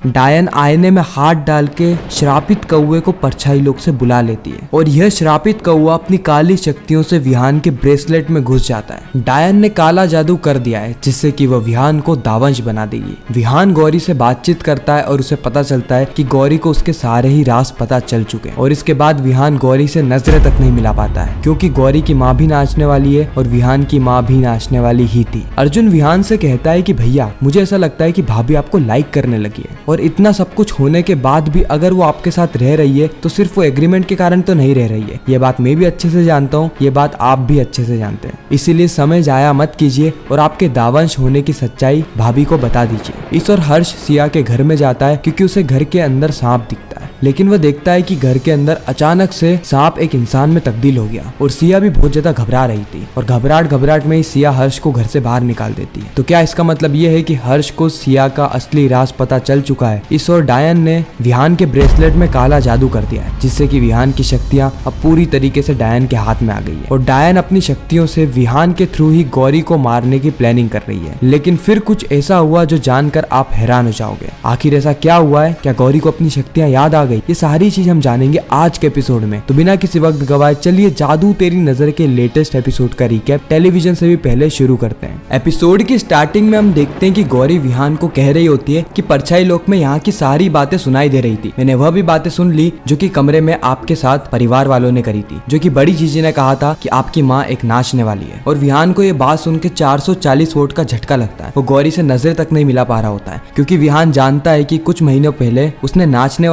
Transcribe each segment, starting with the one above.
डायन आईने में हाथ डाल के श्रापित कौवे को परछाई लोक से बुला लेती है और यह श्रापित कौवा अपनी काली शक्तियों से विहान के ब्रेसलेट में घुस जाता है। डायन ने काला जादू कर दिया है जिससे कि वह विहान को दावंश बना देगी। विहान गौरी से बातचीत करता है और उसे पता चलता है कि गौरी को उसके सारे ही राज पता चल चुके हैं और इसके बाद विहान गौरी से नजरें तक नहीं मिला पाता है क्योंकि गौरी की माँ भी नाचने वाली है और विहान की माँ भी नाचने वाली ही थी। अर्जुन विहान से कहता है कि भैया मुझे ऐसा लगता है कि भाभी आपको लाइक करने लगी है और इतना सब कुछ होने के बाद भी अगर वो आपके साथ रह रही है तो सिर्फ वो एग्रीमेंट के कारण तो नहीं रह रही है। ये बात मैं भी अच्छे से जानता हूँ, ये बात आप भी अच्छे से जानते हैं, इसीलिए समय जाया मत कीजिए और आपके दावंश होने की सच्चाई भाभी को बता दीजिए। इस और हर्ष सिया के घर में जाता है क्योंकि उसे घर के अंदर सांप दिखता है, लेकिन वह देखता है कि घर के अंदर अचानक से सांप एक इंसान में तब्दील हो गया और सिया भी बहुत ज्यादा घबरा रही थी और घबराहट में ही सिया हर्ष को घर से बाहर निकाल देती है। तो क्या इसका मतलब ये है कि हर्ष को सिया का असली राज पता चल चुका है। इस और डायन ने विहान के ब्रेसलेट में काला जादू कर दिया है जिससे कि विहान की शक्तियां अब पूरी तरीके से डायन के हाथ में आ गई है और डायन अपनी शक्तियों से विहान के थ्रू ही गौरी को मारने की प्लानिंग कर रही है। लेकिन फिर कुछ ऐसा हुआ जो जानकर आप हैरान हो जाओगे। आखिर ऐसा क्या हुआ है? क्या गौरी को अपनी शक्तियां याद आ गई? ये सारी चीज हम जानेंगे आज के एपिसोड में। तो बिना किसी वक्त गवाए चलिए जादू तेरी नजर के लेटेस्ट एपिसोड का रिकैप टेलीविजन से भी पहले शुरू करते हैं। एपिसोड की स्टार्टिंग में हम देखते हैं कि गौरी विहान को कह रही होती है कि परछाई लोक में यहाँ की सारी बातें सुनाई दे रही थी। मैंने वह भी बातें सुन ली जो कि कमरे में आपके साथ परिवार वालों ने करी थी, जो कि बड़ी जीजी ने कहा था कि आपकी माँ एक नाचने वाली है। और विहान को ये बात सुन के 440 वोट का झटका लगता है। वो गौरी से नजर तक नहीं मिला पा रहा होता है क्योंकि विहान जानता है कि कुछ महीनों पहले उसने नाचने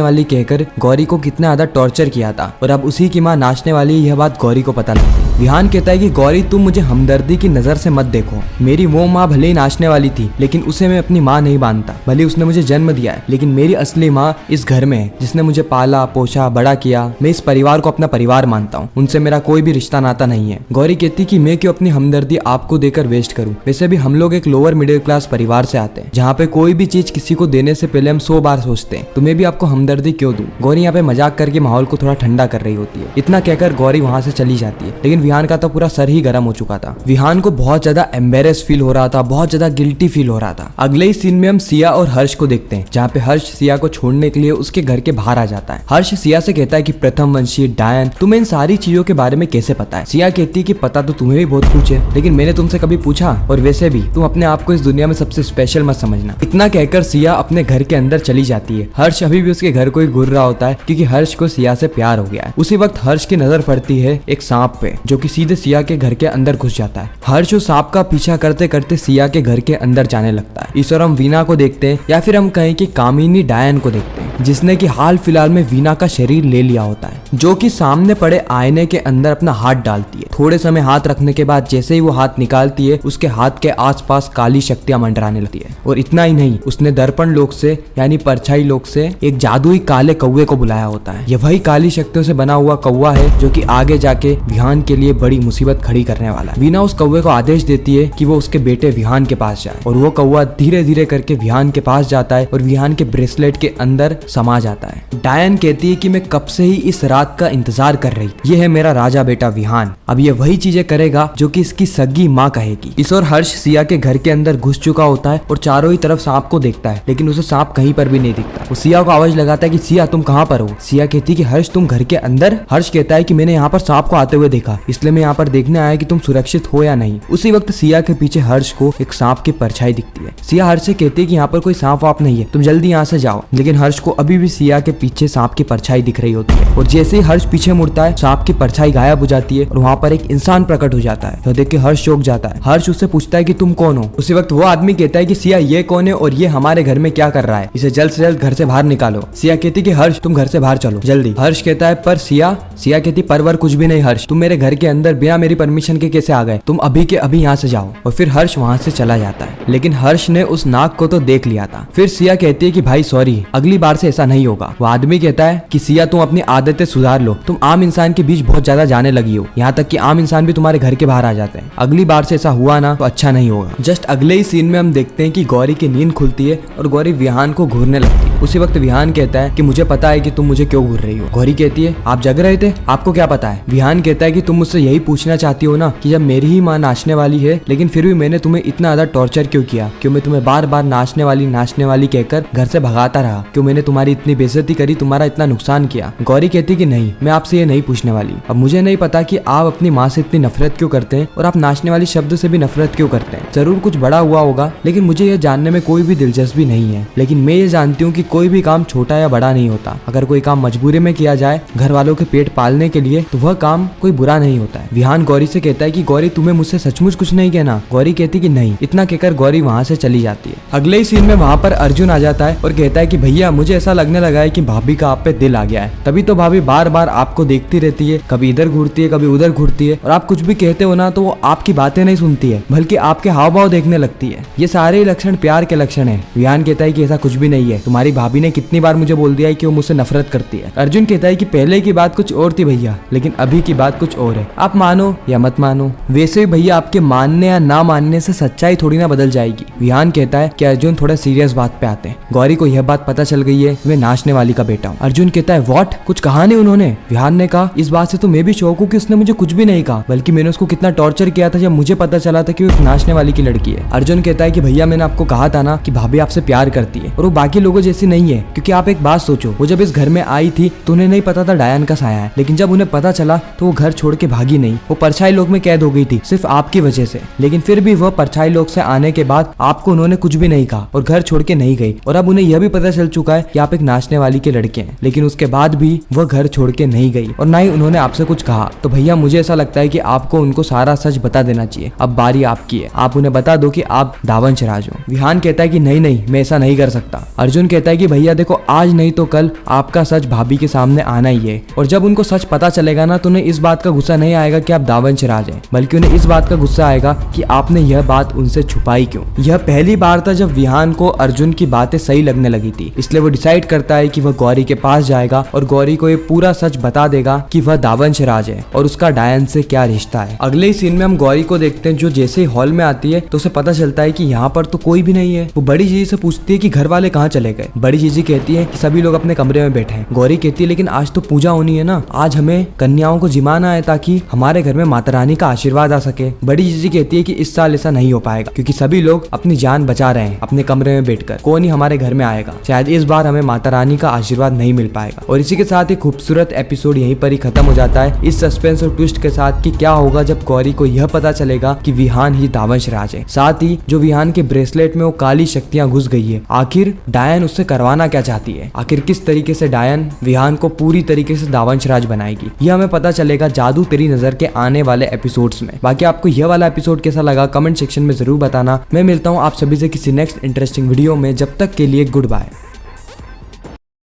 वाली कहकर गौरी को कितना ज्यादा टॉर्चर किया था और अब उसी की माँ नाचने वाली यह बात गौरी को पता लगती है। विहान कहता है कि गौरी तुम मुझे हमदर्दी की नजर से मत देखो, मेरी वो माँ भले ही नाचने वाली थी लेकिन उसे मैं अपनी माँ नहीं मानता। भले उसने मुझे जन्म दिया है लेकिन मेरी असली माँ इस घर में है जिसने मुझे पाला पोषा बड़ा किया। मैं इस परिवार को अपना परिवार मानता हूँ, उनसे मेरा कोई भी रिश्ता नाता नहीं है। गौरी कहती कि मैं क्यों अपनी हमदर्दी आपको देकर वेस्ट करूँ, वैसे भी हम लोग एक लोअर मिडिल क्लास परिवार से आते हैं जहाँ पे कोई भी चीज किसी को देने से पहले हम 100 बार सोचते हैं, तो मैं भी आपको हमदर्दी क्यों दूं। गौरी यहाँ पे मजाक करके माहौल को थोड़ा ठंडा कर रही होती है। इतना कहकर गौरी वहाँ से चली जाती है लेकिन विहान का तो पूरा सर ही गर्म हो चुका था। विहान को बहुत ज्यादा एम्बेरेस फील हो रहा था, बहुत ज्यादा गिल्टी फील हो रहा था। अगले ही सीन में हम सिया और हर्ष को देखते हैं जहाँ पे हर्ष सिया को छोड़ने के लिए उसके घर के बाहर आ जाता है। हर्ष सिया से कहता है कि प्रथम वंशी डायन तुम्हें इन सारी चीजों के बारे में कैसे पता है। सिया कहती है कि पता तो तुम्हें भी बहुत कुछ है लेकिन मैंने तुमसे कभी पूछा, और वैसे भी तुम अपने आप को इस दुनिया में सबसे स्पेशल मत समझना। इतना कहकर सिया अपने घर के अंदर चली जाती है। हर्ष अभी भी उसके घर को ही घूर रहा होता है क्योंकि हर्ष को सिया से प्यार हो गया है। उसी वक्त हर्ष की नजर पड़ती है एक सांप पे जो कि सीधे सिया के घर के अंदर घुस जाता है। हर्ष उस सांप का पीछा करते करते सिया के घर के अंदर जाने लगता है। इस और हम वीना को देखते हैं या फिर हम कहें कि कामिनी डायन को देखते हैं जिसने कि हाल फिलहाल में वीना का शरीर ले लिया होता है, जो कि सामने पड़े आईने के अंदर अपना हाथ डालती है। थोड़े समय हाथ रखने के बाद जैसे ही वो हाथ निकालती है उसके हाथ के आसपास काली शक्तियां मंडराने लगती है। और इतना ही नहीं, उसने दर्पण लोक से यानी परछाई लोक से एक जादुई काले कौवे को बुलाया होता है। यह वही काली शक्तियों से बना हुआ कौवा है जो कि आगे जाके विहान के लिए बड़ी मुसीबत खड़ी करने वाला है। वीना उस कौवे को आदेश देती है कि वो उसके बेटे विहान के पास जाए और वो कौवा धीरे धीरे करके विहान के पास जाता है और विहान के ब्रेसलेट के अंदर समा जाता है। डायन कहती है कि मैं कब से ही इस रात का इंतजार कर रही, ये है मेरा राजा बेटा विहान, अब ये वही चीजें करेगा जो कि इसकी सगी माँ कहेगी। इस और हर्ष सिया के घर के अंदर घुस चुका होता है और चारों ही तरफ सांप को देखता है लेकिन उसे सांप कहीं पर भी नहीं दिखता। वो सिया को आवाज लगाता है कि सिया तुम कहाँ पर हो। सिया कहती है कि हर्ष तुम घर के अंदर। हर्ष कहता है कि मैंने यहाँ पर सांप को आते हुए देखा इसलिए मैं यहाँ पर देखने आया कि तुम सुरक्षित हो या नहीं। उसी वक्त सिया के पीछे हर्ष को एक सांप की परछाई दिखती है। सिया हर्ष से कहती है कि यहाँ पर कोई सांप वाप नहीं है, तुम जल्दी यहाँ से जाओ। लेकिन हर्ष को अभी भी सिया के पीछे सांप की परछाई दिख रही होती है और जैसे ही हर्ष पीछे मुड़ता है सांप की परछाई गायब हो जाती है और वहाँ पर एक इंसान प्रकट हो जाता है। यह देख के हर्ष चौंक जाता है। हर्ष उससे पूछता है कि तुम कौन हो। उसी वक्त वो आदमी कहता है कि सिया ये कौन है और ये हमारे घर में क्या कर रहा है, इसे जल्द से जल्द घर से बाहर निकालो। सिया कहती है कि हर्ष तुम घर से बाहर चलो जल्दी। हर्ष कहता है पर सिया कहती परवर कुछ भी नहीं हर्ष, तुम मेरे घर के अंदर बिना मेरी परमिशन के कैसे आ गए, तुम अभी के अभी यहाँ से जाओ। और फिर हर्ष वहाँ से चला जाता है लेकिन हर्ष ने उस नाग को तो देख लिया था। फिर सिया कहती है कि भाई सॉरी, अगली बार से ऐसा नहीं होगा। वो आदमी कहता है कि सिया तुम अपनी आदतें सुधार लो, तुम आम इंसान के बीच बहुत ज्यादा जाने लगी हो, यहाँ तक कि आम इंसान भी तुम्हारे घर के बाहर आ जाते हैं। अगली बार से ऐसा हुआ ना तो अच्छा नहीं होगा। जस्ट अगले ही सीन में हम देखते हैं कि गौरी की नींद खुलती है और गौरी विहान को घूरने लगती है। उसी वक्त विहान कहता है कि मुझे पता है कि तुम मुझे क्यों घूर रही हो। गौरी कहती है आप जग रहे थे, आपको क्या पता है। विहान कहता है कि तुम मुझसे यही पूछना चाहती हो ना कि जब मेरी ही माँ नाचने वाली है लेकिन फिर भी मैंने तुम्हें इतना ज्यादा टॉर्चर क्यों किया, क्यों मैं तुम्हें बार बार नाचने वाली कहकर घर से भगाता रहा, क्यों मैंने तुम्हारी इतनी बेइज्जती करी, तुम्हारा इतना नुकसान किया। गौरी कहती कि नहीं, मैं आपसे ये नहीं पूछने वाली। अब मुझे नहीं पता कि आप अपनी माँ से इतनी नफरत क्यों करते हैं और आप नाचने वाली शब्द से भी नफरत क्यों करते हैं। जरूर कुछ बड़ा हुआ होगा लेकिन मुझे यह जानने में कोई भी दिलचस्पी नहीं है। लेकिन मैं ये जानती हूँ कि कोई भी काम छोटा या बड़ा नहीं होता। अगर कोई काम मजबूरी में किया जाए घर वालों के पेट पालने के लिए तो वह काम कोई बुरा नहीं होता है। विहान गौरी से कहता है कि गौरी तुम्हें मुझसे सचमुच कुछ नहीं कहना। गौरी कहती कि नहीं। इतना कहकर गौरी वहाँ से चली जाती है। अगले ही सीन में वहाँ पर अर्जुन आ जाता है और कहता है कि भैया मुझे ऐसा लगने लगा है कि भाभी का आप पे दिल आ गया है, तभी तो भाभी बार बार आपको देखती रहती है, कभी इधर घूरती है कभी उधर घूरती है और आप कुछ भी कहते हो ना तो वो आपकी बातें नहीं सुनती है बल्कि आपके हाव भाव देखने लगती है। ये सारे लक्षण प्यार के लक्षण है। विहान कहता है कि ऐसा कुछ भी नहीं है, तुम्हारी भाभी ने कितनी बार मुझे बोल दिया है कि वो मुझसे नफरत करती है। अर्जुन कहता है कि पहले की बात कुछ और थी भैया लेकिन अभी की बात कुछ और है, आप मानो या मत मानो। वैसे भी भैया आपके मानने या ना मानने से सच्चाई थोड़ी ना बदल जाएगी। विहान कहता है कि अर्जुन थोड़ा सीरियस बात पे आते हैं। गौरी को यह बात पता चल गई है मैं नाचने वाली का बेटा हूँ। अर्जुन कहता है व्हाट, कुछ कहा नहीं उन्होंने। विहान ने कहा इस बात से तो मैं भी शौक हूँ कि उसने मुझे कुछ भी नहीं कहा, बल्कि मैंने उसको कितना टॉर्चर किया था जब मुझे पता चला था कि वो एक नाचने वाली की लड़की है। अर्जुन कहता है कि भैया मैंने आपको कहा था ना कि भाभी आपसे प्यार करती है और वो बाकी लोगों जैसी नहीं है। क्योंकि आप एक बात सोचो, वो जब इस घर में आई थी तो उन्हें नहीं पता था डायन का साया है, लेकिन जब उन्हें पता चला तो वो घर छोड़ के भागी नहीं, वो परछाई लोक में कैद हो गई थी सिर्फ आपकी वजह से। लेकिन फिर भी वह परछाई लोक से आने के बाद आपको उन्होंने कुछ भी नहीं कहा और घर छोड़ के नहीं गई। और अब उन्हें यह भी पता चल चुका है कि आप एक नाचने वाली के लड़के हैं, लेकिन उसके बाद भी वह घर छोड़ के नहीं गई और ना ही उन्होंने आपसे कुछ कहा। तो भैया मुझे ऐसा लगता है कि आपको उनको सारा सच बता देना चाहिए। अब बारी आपकी है, आप उन्हें बता दो कि आप दावंश राज हो। विहान कहता है कि नहीं नहीं मैं ऐसा नहीं कर सकता। अर्जुन कहता है कि भैया देखो आज नहीं तो कल आपका सच भाभी के सामने आना ही है और जब उनको सच पता चलेगा ना तो उन्हें इस बात का गुस्सा नहीं आएगा कि आप दावंश राज हैं, बल्कि उन्हें इस बात का गुस्सा आएगा कि आपने यह बात उनसे छुपाई क्यों। यह पहली बार था जब विहान को अर्जुन की बातें सही लगने लगी थी, इसलिए वो डिसाइड करता है कि वह गौरी के पास जाएगा और गौरी को ये पूरा सच बता देगा कि वह दावंश राज है और उसका डायन से क्या रिश्ता है। अगले ही सीन में हम गौरी को देखते हैं जो जैसे ही हॉल में आती है तो उसे पता चलता है कि यहाँ पर तो कोई भी नहीं है। वो बड़ी जीजी से पूछती है कि घर वाले कहाँ चले गए। बड़ी जीजी कहती है कि सभी लोग अपने कमरे में बैठे हैं। गौरी कहती है लेकिन आज तो पूजा होनी है ना, आज हमें कन्याओं को जिमाना है ताकि हमारे घर में माता रानी का आशीर्वाद आ सके। बड़ी जीजी कहती है कि इस साल ऐसा नहीं हो पाएगा क्योंकि सभी लोग अपनी जान बचा रहे हैं अपने कमरे में बैठकर, कौन ही हमारे घर में आएगा, शायद इस बार हमें माता रानी का आशीर्वाद नहीं मिल पाएगा। और इसी के साथ ही खूबसूरत एपिसोड यहीं पर ही खत्म हो जाता है इस सस्पेंस और ट्विस्ट के साथ कि क्या होगा जब गौरी को यह पता चलेगा कि विहान ही दावंश राज है। साथ ही जो विहान के ब्रेसलेट में वो काली शक्तियां घुस गई है, आखिर डायन उससे करवाना क्या चाहती है, आखिर किस तरीके से डायन विहान को पूरी तरीके से दावंश राज बनाएगी, यह हमें पता चलेगा जादू तेरी नजर के आने वाले एपिसोड्स में। बाकी आपको यह वाला एपिसोड कैसा लगा कमेंट सेक्शन में जरूर बताना। मैं मिलता हूँ आप सभी से किसी नेक्स्ट इंटरेस्टिंग वीडियो में, जब तक के लिए गुड बाय।